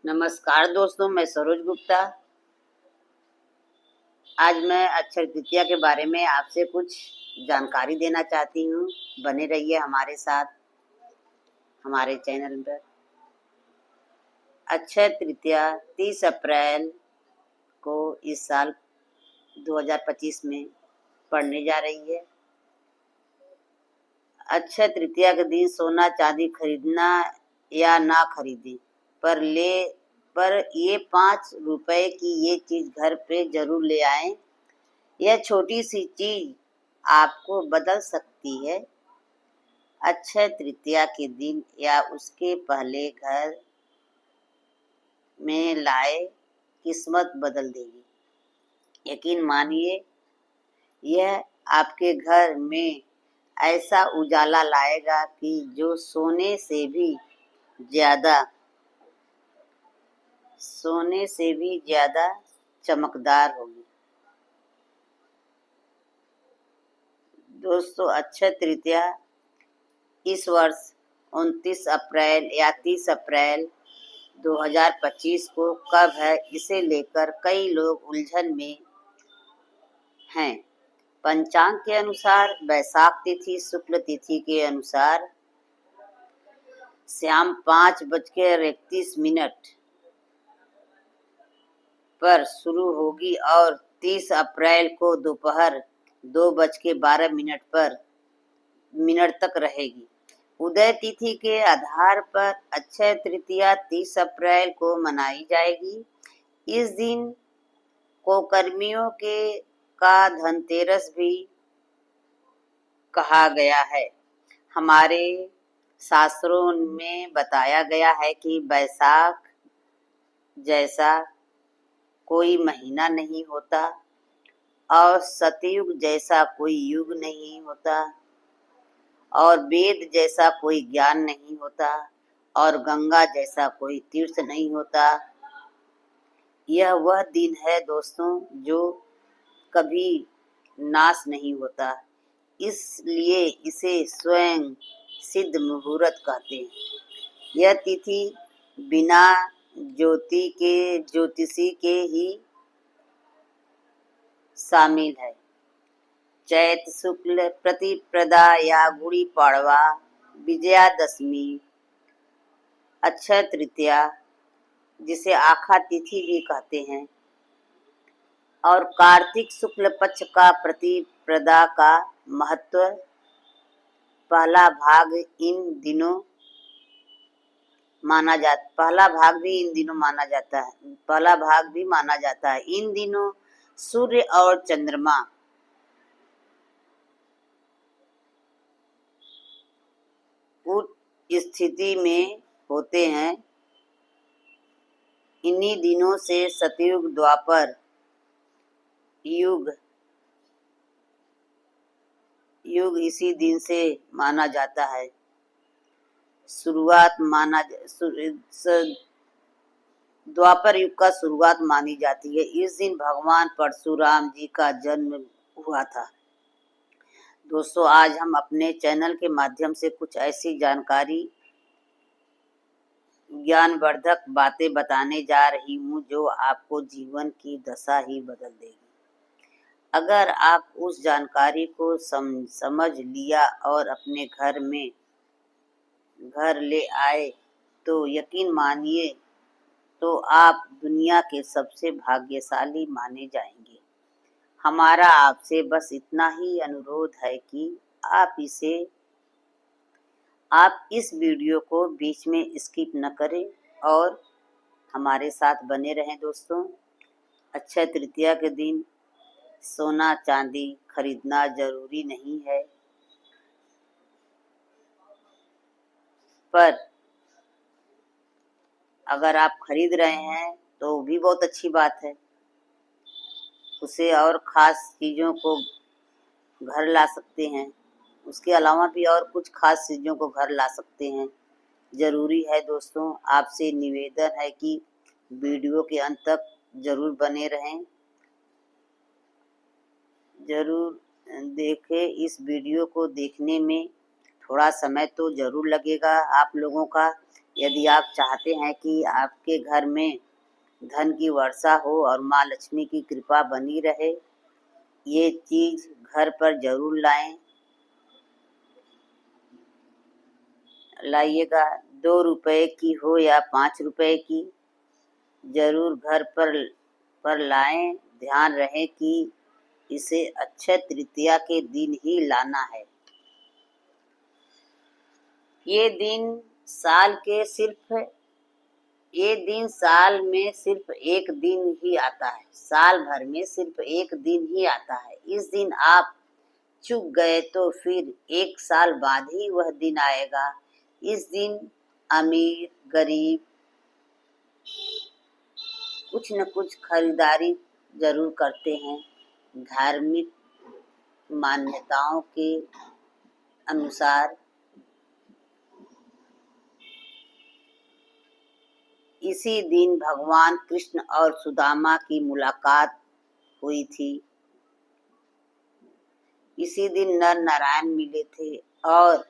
नमस्कार दोस्तों, मैं सरोज गुप्ता। आज मैं अक्षय तृतीया के बारे में आपसे कुछ जानकारी देना चाहती हूँ। बने रहिए हमारे साथ हमारे चैनल पर। अक्षय तृतीया 30 अप्रैल को इस साल 2025 में पड़ने जा रही है। अक्षय तृतीया के दिन सोना चांदी खरीदना या ना खरीदें, पर ये 5 रुपए की ये चीज़ घर पे जरूर ले आएं। यह छोटी सी चीज़ आपको बदल सकती है। अक्षय तृतीया के दिन या उसके पहले घर में लाए किस्मत बदल देगी। यकीन मानिए, यह आपके घर में ऐसा उजाला लाएगा कि जो सोने से भी ज्यादा चमकदार होगी। दोस्तों, अक्षय तृतीया इस वर्ष 29 अप्रैल या 30 अप्रैल 2025 को कब है, इसे लेकर कई लोग उलझन में हैं। पंचांग के अनुसार वैशाख तिथि शुक्ल तिथि के अनुसार शाम 5:31 पर शुरू होगी और 30 अप्रैल को दोपहर 2:12 तक रहेगी। उदय तिथि के आधार पर अक्षय तृतीया 30 अप्रैल को मनाई जाएगी। इस दिन को कर्मियों का धनतेरस भी कहा गया है। हमारे शास्त्रों में बताया गया है कि वैशाख जैसा कोई महीना नहीं होता और सतयुग जैसा कोई युग नहीं होता और वेद जैसा कोई ज्ञान नहीं होता और गंगा जैसा कोई तीर्थ नहीं होता। यह वह दिन है दोस्तों जो कभी नाश नहीं होता, इसलिए इसे स्वयं सिद्ध मुहूर्त कहते हैं। यह तिथि बिना ज्योतिषी के ही शामिल है। चैत शुक्ल प्रतिपदा या गुड़ी पाड़वा, विजयादशमी, अक्षय तृतीया जिसे आखा तिथि भी कहते हैं, और कार्तिक शुक्ल पक्ष का प्रतिपदा का महत्व पहला भाग भी इन दिनों माना जाता है। इन दिनों सूर्य और चंद्रमा उच्च स्थिति में होते हैं। इन्हीं दिनों से सतयुग द्वापर युग इसी दिन से माना जाता है। द्वापर युग का शुरुआत मानी जाती है। इस दिन भगवान परशुराम जी का जन्म हुआ था। दोस्तों, आज हम अपने चैनल के माध्यम से कुछ ऐसी ज्ञानवर्धक बातें बताने जा रही हूँ जो आपको जीवन की दशा ही बदल देगी। अगर आप उस जानकारी को समझ लिया और अपने घर ले आए तो यकीन मानिए तो आप दुनिया के सबसे भाग्यशाली माने जाएंगे। हमारा आपसे बस इतना ही अनुरोध है कि आप इस वीडियो को बीच में स्किप न करें और हमारे साथ बने रहें। दोस्तों, अक्षय तृतीया के दिन सोना चांदी खरीदना जरूरी नहीं है, पर अगर आप खरीद रहे हैं तो भी बहुत अच्छी बात है। उसे और ख़ास चीज़ों को घर ला सकते हैं। उसके अलावा भी और कुछ ख़ास चीज़ों को घर ला सकते हैं। ज़रूरी है दोस्तों, आपसे निवेदन है कि वीडियो के अंत तक ज़रूर बने रहें। ज़रूर देखें। इस वीडियो को देखने में थोड़ा समय तो ज़रूर लगेगा आप लोगों का, यदि आप चाहते हैं कि आपके घर में धन की वर्षा हो और माँ लक्ष्मी की कृपा बनी रहे, ये चीज घर पर जरूर लाइएगा। 2 रुपए की हो या 5 रुपए की, जरूर घर पर लाएं। ध्यान रहे कि इसे अक्षय तृतीया के दिन ही लाना है। ये दिन साल में सिर्फ एक दिन ही आता है। साल भर में सिर्फ एक दिन ही आता है। इस दिन आप चूक गए तो फिर 1 साल बाद ही वह दिन आएगा। इस दिन अमीर गरीब कुछ न कुछ खरीदारी जरूर करते हैं। धार्मिक मान्यताओं के अनुसार इसी दिन भगवान कृष्ण और सुदामा की मुलाकात हुई थी। इसी दिन नर नारायण मिले थे और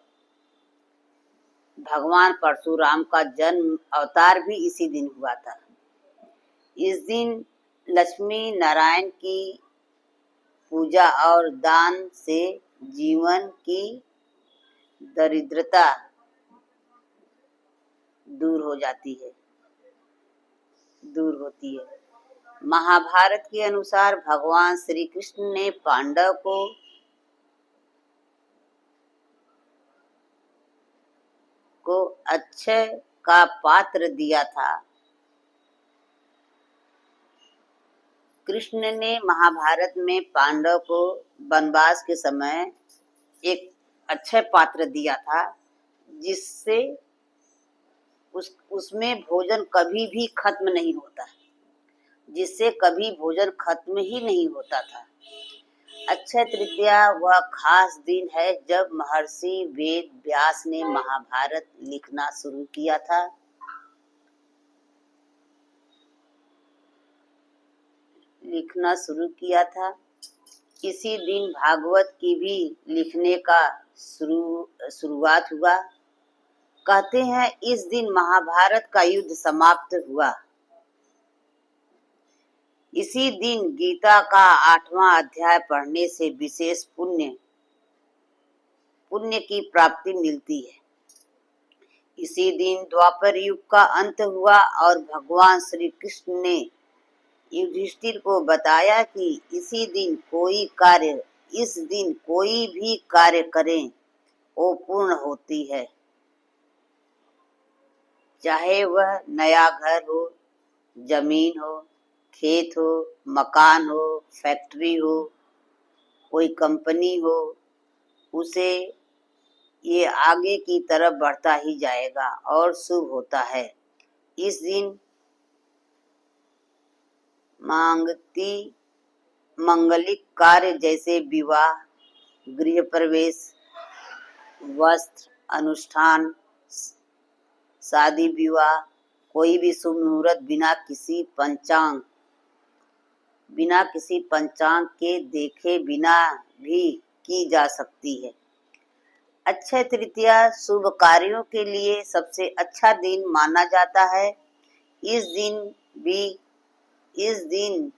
भगवान परशुराम का जन्म अवतार भी इसी दिन हुआ था। इस दिन लक्ष्मी नारायण की पूजा और दान से जीवन की दरिद्रता दूर होती है। महाभारत के अनुसार भगवान श्री कृष्ण ने पांडव को अक्षय का पात्र दिया था। कृष्ण ने महाभारत में पांडव को वनवास के समय एक अक्षय पात्र दिया था, जिससे उसमें भोजन कभी भी खत्म नहीं होता, जिससे कभी भोजन खत्म ही नहीं होता था। अक्षय तृतीया वह खास दिन है जब महर्षि वेद व्यास ने महाभारत लिखना शुरू किया था। इसी दिन भागवत की भी लिखने का शुरुआत हुआ। कहते हैं इस दिन महाभारत का युद्ध समाप्त हुआ। इसी दिन गीता का 8वां अध्याय पढ़ने से विशेष पुण्य की प्राप्ति मिलती है। इसी दिन द्वापर युग का अंत हुआ और भगवान श्री कृष्ण ने युधिष्ठिर को बताया कि इस दिन कोई भी कार्य करें वो पूर्ण होती है। चाहे वह नया घर हो, जमीन हो, खेत हो, मकान हो, फैक्ट्री हो, कोई कंपनी हो, उसे ये आगे की तरफ बढ़ता ही जाएगा और शुभ होता है। इस दिन मांगलिक कार्य जैसे विवाह, गृह प्रवेश, वस्त्र अनुष्ठान, शादी विवाह, कोई भी शुभ मुहूर्त बिना किसी पंचांग के देखे बिना भी की जा सकती है। अक्षय तृतीया शुभ कार्यों के लिए सबसे अच्छा दिन माना जाता है। इस दिन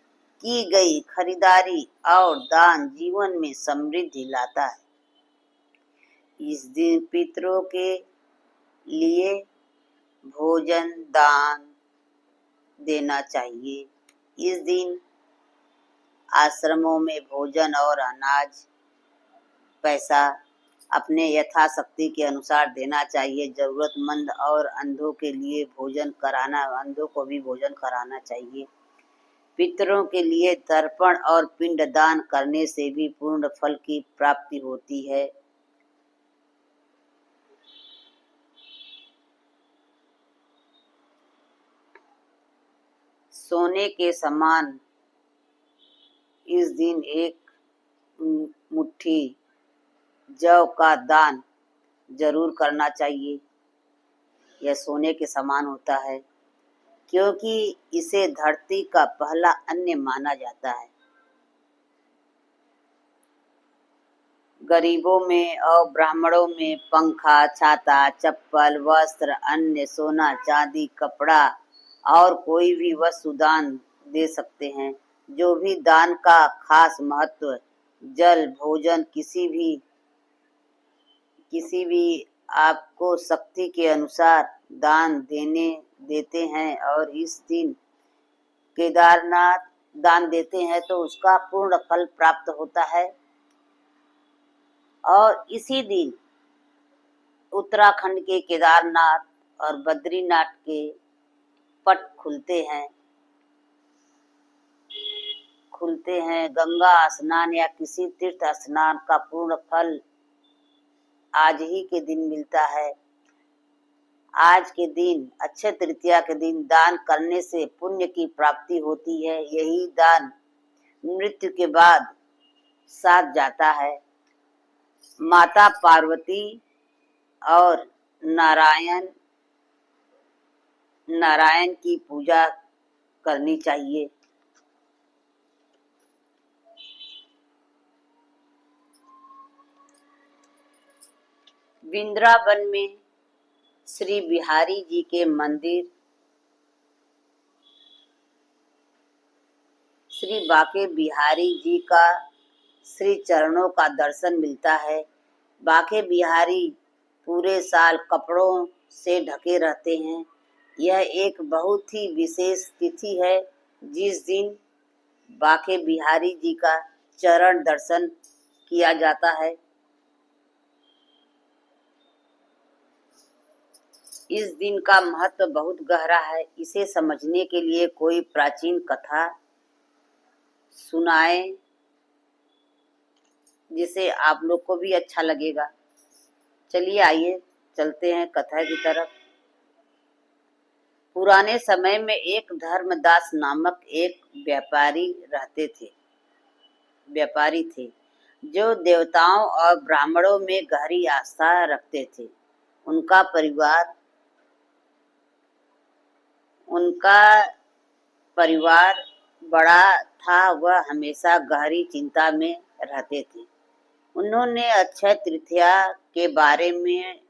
की गई खरीदारी और दान जीवन में समृद्धि लाता है। इस दिन पितरों के लिए भोजन दान देना चाहिए। इस दिन आश्रमों में भोजन और अनाज पैसा अपने यथाशक्ति के अनुसार देना चाहिए। जरूरतमंद और अंधों को भी भोजन कराना चाहिए। पितरों के लिए तर्पण और पिंडदान करने से भी पूर्ण फल की प्राप्ति होती है। सोने के समान इस दिन एक मुट्ठी जौ का दान जरूर करना चाहिए। यह सोने के समान होता है क्योंकि इसे धरती का पहला अन्न माना जाता है। गरीबों में और ब्राह्मणों में पंखा, छाता, चप्पल, वस्त्र, अन्य, सोना, चांदी, कपड़ा और कोई भी वस्तु दान दे सकते हैं। जो भी दान का खास महत्व, जल, भोजन, किसी भी आपको शक्ति के अनुसार दान देते हैं और इस दिन केदारनाथ दान देते हैं तो उसका पूर्ण फल प्राप्त होता है। और इसी दिन उत्तराखंड के केदारनाथ और बद्रीनाथ के पट खुलते हैं। गंगा स्नान या किसी तीर्थ स्नान का पूर्ण फल आज ही के दिन मिलता है। आज के दिन अक्षय तृतीया के दिन दान करने से पुण्य की प्राप्ति होती है। यही दान मृत्यु के बाद साथ जाता है। माता पार्वती और नारायण की पूजा करनी चाहिए। वृंदावन में श्री बिहारी जी के मंदिर, श्री बाके बिहारी जी का श्री चरणों का दर्शन मिलता है। बाके बिहारी पूरे साल कपड़ों से ढके रहते हैं। यह एक बहुत ही विशेष तिथि है जिस दिन बाके बिहारी जी का चरण दर्शन किया जाता है। इस दिन का महत्व बहुत गहरा है। इसे समझने के लिए कोई प्राचीन कथा सुनाए जिसे आप लोग को भी अच्छा लगेगा। चलिए आइए चलते हैं कथा की तरफ। पुराने समय में एक धर्मदास नामक एक व्यापारी थे जो देवताओं और ब्राह्मणों में गहरी आस्था रखते थे। उनका परिवार बड़ा था। वह हमेशा गहरी चिंता में रहते थे। उन्होंने अक्षय तृतीया के बारे में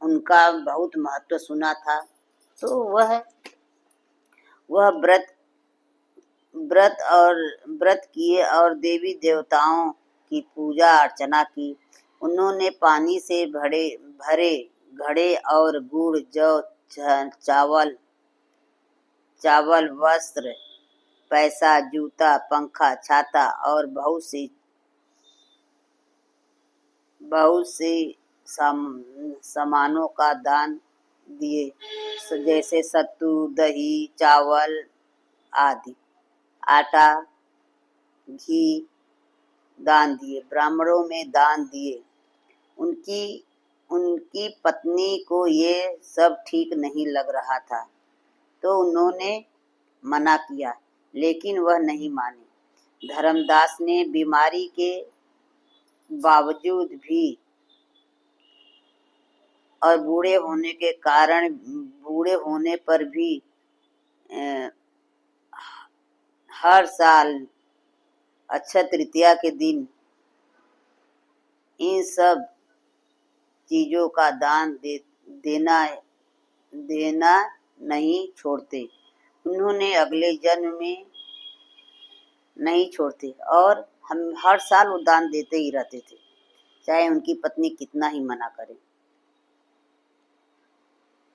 उनका बहुत महत्व सुना था तो वह व्रत किए और देवी देवताओं की पूजा अर्चना की। उन्होंने पानी से भरे घड़े और गुड़, जौ, चावल, वस्त्र, पैसा, जूता, पंखा, छाता और बहुत से सामानों का दान दिए, जैसे सत्तू, दही, चावल आदि, आटा, घी दान दिए। ब्राह्मणों में दान दिए। उनकी पत्नी को ये सब ठीक नहीं लग रहा था तो उन्होंने मना किया, लेकिन वह नहीं मानी। धर्मदास ने बीमारी के बावजूद भी और बूढ़े होने पर भी हर साल अक्षय तृतीया के दिन इन सब चीजों का दान देना नहीं छोड़ते। उन्होंने अगले जन्म में नहीं छोड़ते और हम हर साल वो दान देते ही रहते थे, चाहे उनकी पत्नी कितना ही मना करे।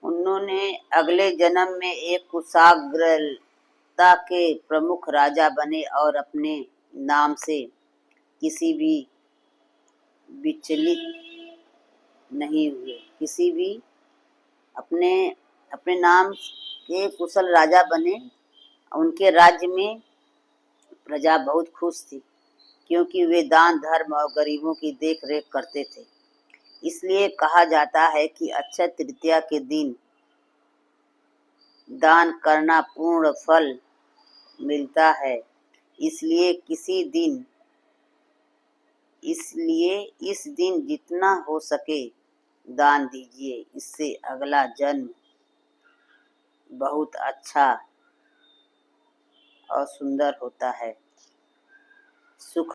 उन्होंने अगले जन्म में एक कुशाग्रता के प्रमुख राजा बने और अपने नाम से किसी भी विचलित नहीं हुए। किसी भी अपने नाम के कुशल राजा बने। उनके राज्य में प्रजा बहुत खुश थी क्योंकि वे दान, धर्म और गरीबों की देख रेख करते थे। इसलिए कहा जाता है कि अक्षय तृतीया के दिन दान करना पूर्ण फल मिलता है। इसलिए इस दिन जितना हो सके दान दीजिए। इससे अगला जन्म बहुत अच्छा और सुंदर होता है। सुख